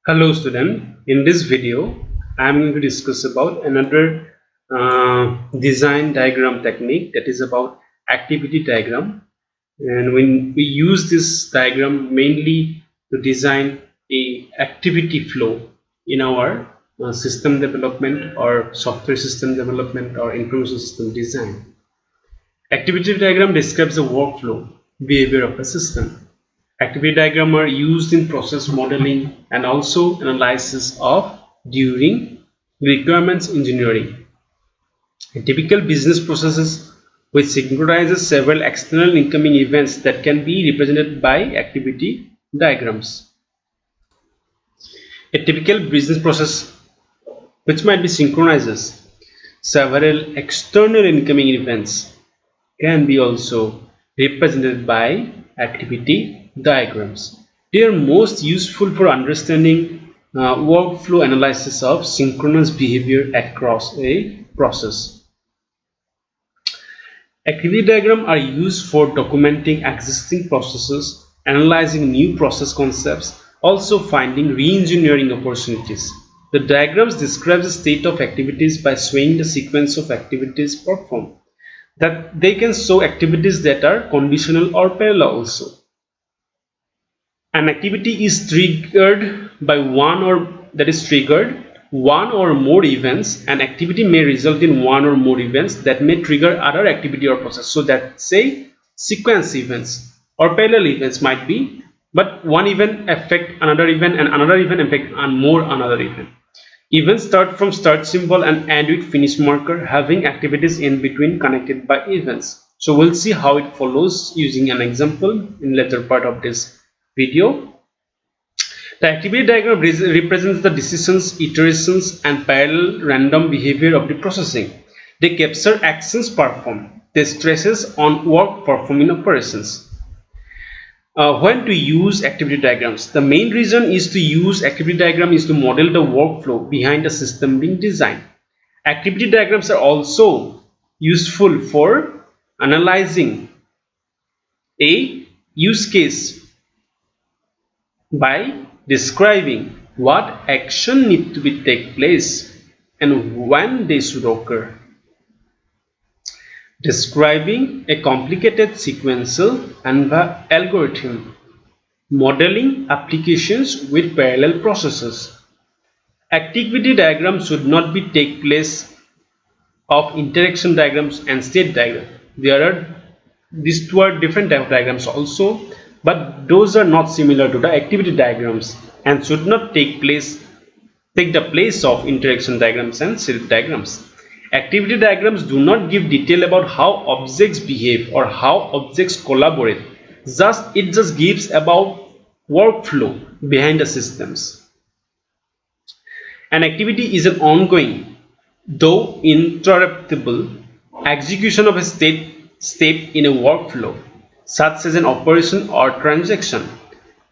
Hello student, in this video I am going to discuss about another design diagram technique, that is about activity diagram. And when we use this diagram mainly to design a activity flow in our system development or software system development or information system design. Activity diagram describes the workflow behavior of a system. Activity diagrams are used in process modeling and also analysis of during requirements engineering. A typical business processes which synchronizes several external incoming events that can be represented by activity diagrams. A typical business process which might be synchronizes several external incoming events can be also represented by activity diagrams. They are most useful for understanding workflow analysis of synchronous behavior across a process. Activity diagrams are used for documenting existing processes, analyzing new process concepts, also finding re-engineering opportunities. The diagrams describe the state of activities by showing the sequence of activities performed. That they can show activities that are conditional or parallel also. An activity is triggered by one or more events. An activity may result in one or more events that may trigger other activity or process. So that say sequence events or parallel events might be, but one event affect another event and another event affect another event. Events start from start symbol and end with finish marker, having activities in between connected by events. So we'll see how it follows using an example in later part of this video. The activity diagram represents the decisions, iterations, and parallel random behavior of the processing. They capture actions performed. They stresses on work performed in operations. When to use activity diagrams? The main reason is to use activity diagram is to model the workflow behind a system being designed. Activity diagrams are also useful for analyzing a use case by describing what action need to be take place and when they should occur. Describing a complicated sequential algorithm, modeling applications with parallel processes. Activity diagrams should not be take place of interaction diagrams and state diagram. These two are different type of diagrams also, but those are not similar to the activity diagrams and should not take the place of interaction diagrams and state diagrams. Activity diagrams do not give detail about how objects behave or how objects collaborate. It just gives about workflow behind the systems. An activity is an ongoing, though interruptible, execution of a step in a workflow, such as an operation or transaction,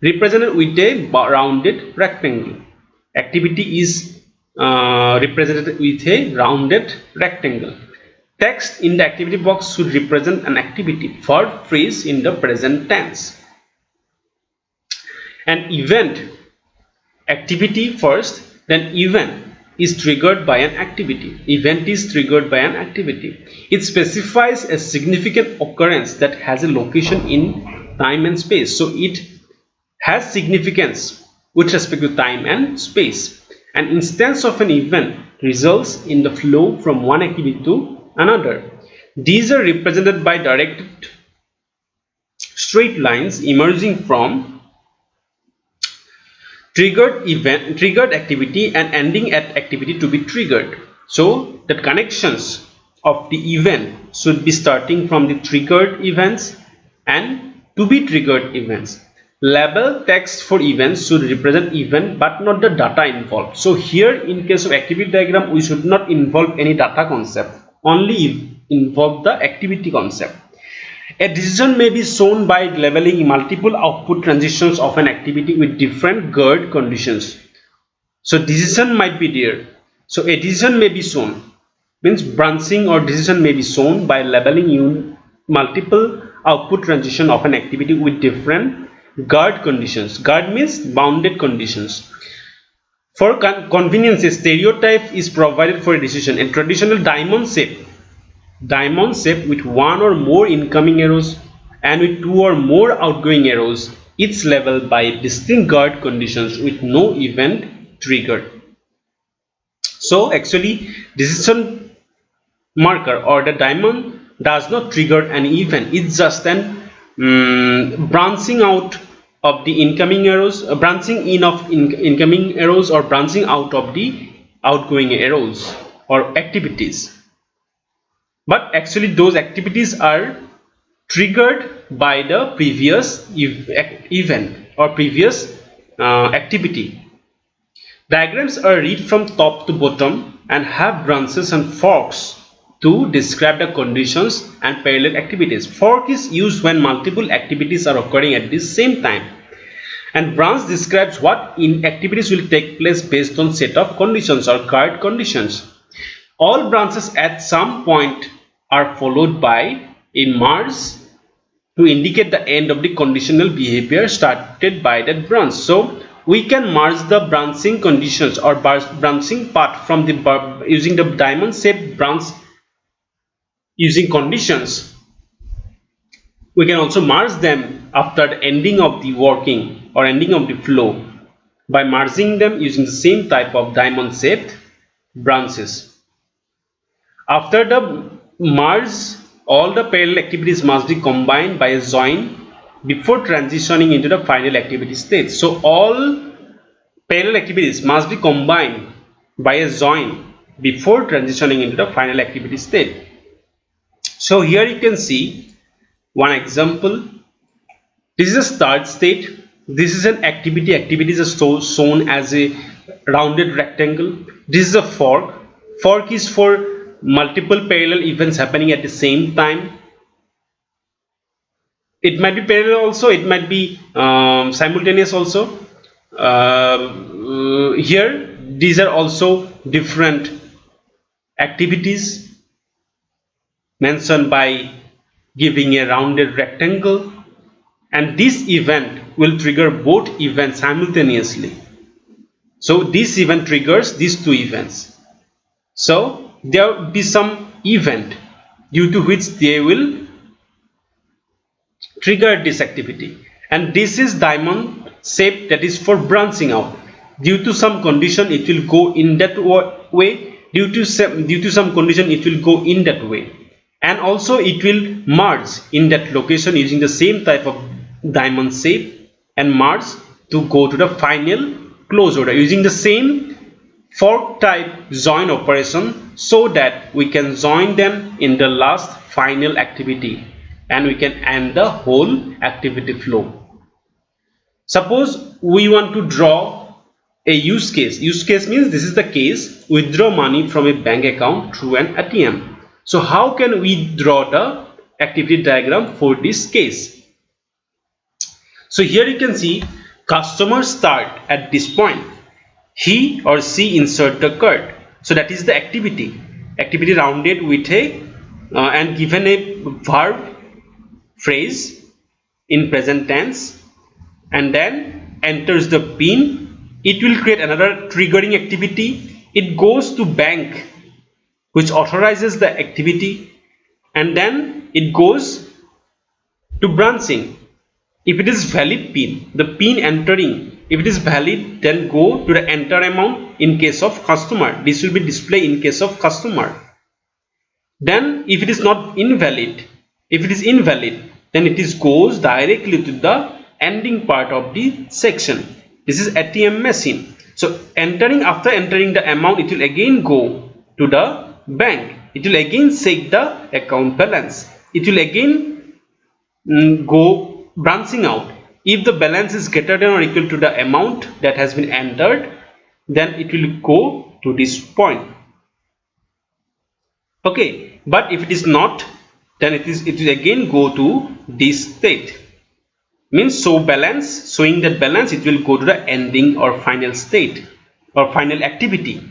represented with a rounded rectangle. Activity is represented with a rounded rectangle. Text in the activity box should represent an activity. Verb phrase in the present tense. An event, activity first, then event is triggered by an activity. Event is triggered by an activity. It specifies a significant occurrence that has a location in time and space. So it has significance with respect to time and space. An instance of an event results in the flow from one activity to another. These are represented by directed straight lines emerging from triggered activity and ending at activity to be triggered. So the connections of the event should be starting from the triggered events and to be triggered events. Label text for events should represent event but not the data involved. So here in case of activity diagram we should not involve any data concept, only involve the activity concept. A decision may be shown by labeling multiple output transitions of an activity with different guard conditions. So decision might be there. So a decision may be shown, means branching or decision may be shown by labeling multiple output transition of an activity with different guard conditions. Guard means bounded conditions. For convenience, a stereotype is provided for a decision. A traditional diamond shape with one or more incoming arrows and with two or more outgoing arrows, each leveled by distinct guard conditions with no event triggered. So actually, decision marker or the diamond does not trigger an event. It's just an branching out of the incoming arrows, branching in of incoming arrows, or branching out of the outgoing arrows or activities. But actually those activities are triggered by the previous event or previous activity. Diagrams are read from top to bottom and have branches and forks to describe the conditions and parallel activities. Fork is used when multiple activities are occurring at the same time, and branch describes what activities will take place based on set of conditions or guard conditions. All branches at some point are followed by a merge to indicate the end of the conditional behavior started by that branch. So we can merge the branching conditions or branching path from the using the diamond shaped branch using conditions. We can also merge them after the ending of the working or ending of the flow by merging them using the same type of diamond shaped branches. After the merge, all the parallel activities must be combined by a join before transitioning into the final activity state. So all parallel activities must be combined by a join before transitioning into the final activity state. So here you can see one example. This is a start state. This is an activity. Activities are shown as a rounded rectangle. This is a fork. Fork is for multiple parallel events happening at the same time. It might be parallel also, it might be simultaneous also. Here these are also different activities mentioned by giving a rounded rectangle, and this event will trigger both events simultaneously. So this event triggers these two events. So there will be some event due to which they will trigger this activity, and this is diamond shape, that is for branching out. Due to some condition it will go in that way, due to some condition it will go in that way, and also it will merge in that location using the same type of diamond shape and merge to go to the final close order using the same fork type join operation, so that we can join them in the last final activity and we can end the whole activity flow. Suppose we want to draw a use case. Use case means this is the case: withdraw money from a bank account through an ATM. So how can we draw the activity diagram for this case? So here you can see customer start at this point. He or she insert the card. So that is the activity rounded with a and given a verb phrase in present tense, and then enters the PIN. It will create another triggering activity. It goes to bank, which authorizes the activity, and then it goes to branching. If it is valid PIN, the PIN entering, if it is valid, then go to the enter amount in case of customer. This will be displayed in case of customer. Then if it is not invalid, if it is invalid, then it goes directly to the ending part of the section. This is ATM machine. So after entering the amount, it will again go to the bank. It will again check the account balance. It will again go branching out. If the balance is greater than or equal to the amount that has been entered, then it will go to this point. Okay, but if it is not, then it will again go to this state. Means show balance, showing that balance, it will go to the ending or final state or final activity.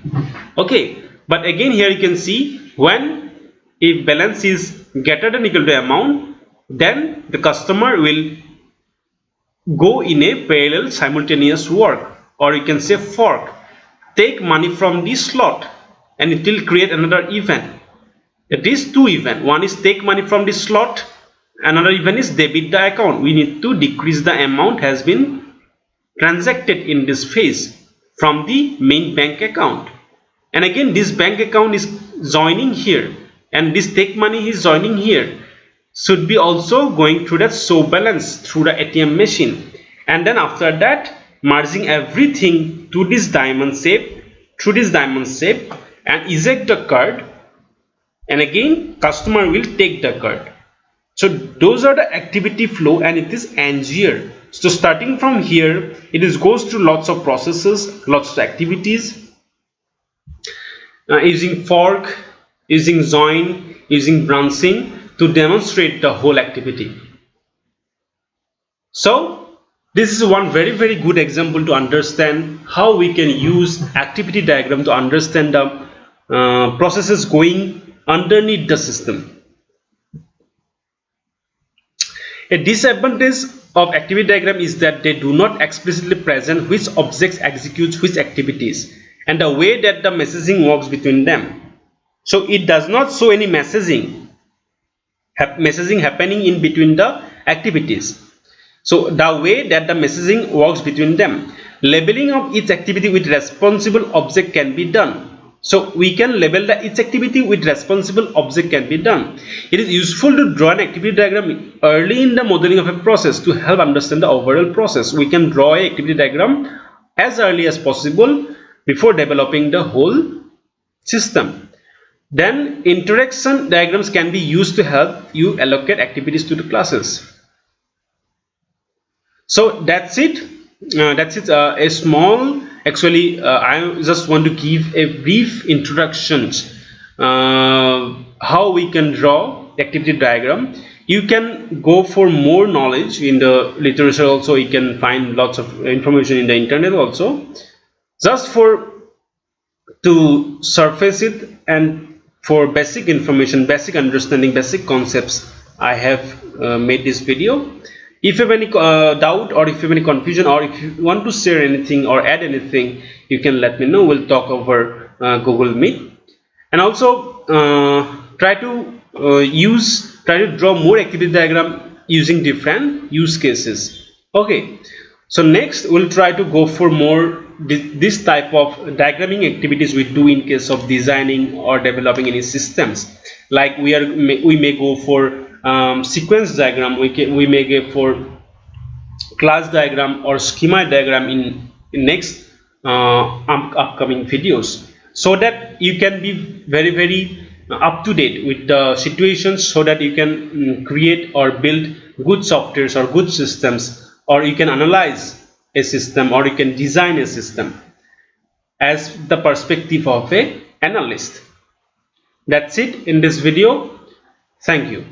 Okay, but again here you can see, when if balance is greater than or equal to amount, then the customer will go in a parallel simultaneous work, or you can say fork. take money from the slot, and it will create another event. It is two events. One is take money from the slot, another event is debit the account. We need to decrease the amount has been transacted in this phase from the main bank account. And again, this bank account is joining here, and this take money is joining here. Should be also going through that show balance through the ATM machine, and then after that merging everything to this diamond shape, through this diamond shape, and eject the card, and again customer will take the card. So those are the activity flow, and it is Angier. So starting from here, it is goes through lots of processes, lots of activities, using fork, using join, using branching to demonstrate the whole activity. So this is one very good example to understand how we can use activity diagram to understand the processes going underneath the system. A disadvantage of activity diagram is that they do not explicitly present which objects execute which activities and the way that the messaging works between them. So it does not show any messaging happening in between the activities. So the way that the messaging works between them. Labeling of each activity with responsible object can be done. So we can label each activity with responsible object can be done. It is useful to draw an activity diagram early in the modeling of a process to help understand the overall process. We can draw an activity diagram as early as possible before developing the whole system. Then interaction diagrams can be used to help you allocate activities to the classes. So that's it. A small, actually I just want to give a brief introduction how we can draw activity diagram. You can go for more knowledge in the literature also. You can find lots of information in the internet also. Just to surface it and for basic information, basic understanding, basic concepts, I have made this video. If you have any doubt, or if you have any confusion, or if you want to share anything or add anything, you can let me know. We'll talk over Google Meet. And also try to draw more activity diagram using different use cases. Okay, so next we'll try to go for more this type of diagramming activities we do in case of designing or developing any systems. Like we may go for sequence diagram, we may go for class diagram or schema diagram in next upcoming videos, so that you can be very up to date with the situations, so that you can create or build good softwares or good systems, or you can analyze a system, or you can design a system as the perspective of an analyst. That's it in this video. Thank you.